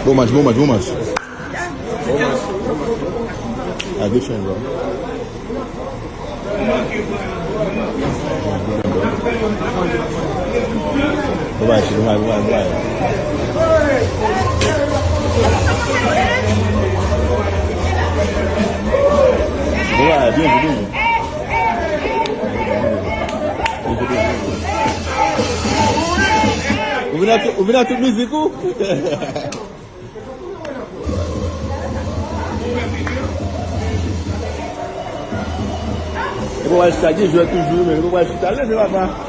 Bom match. Deixa eu ver. Vai. Bien. Ouvindo a tua música? Eu vou acheter de jogo toujours, eu vou acheter levar lá.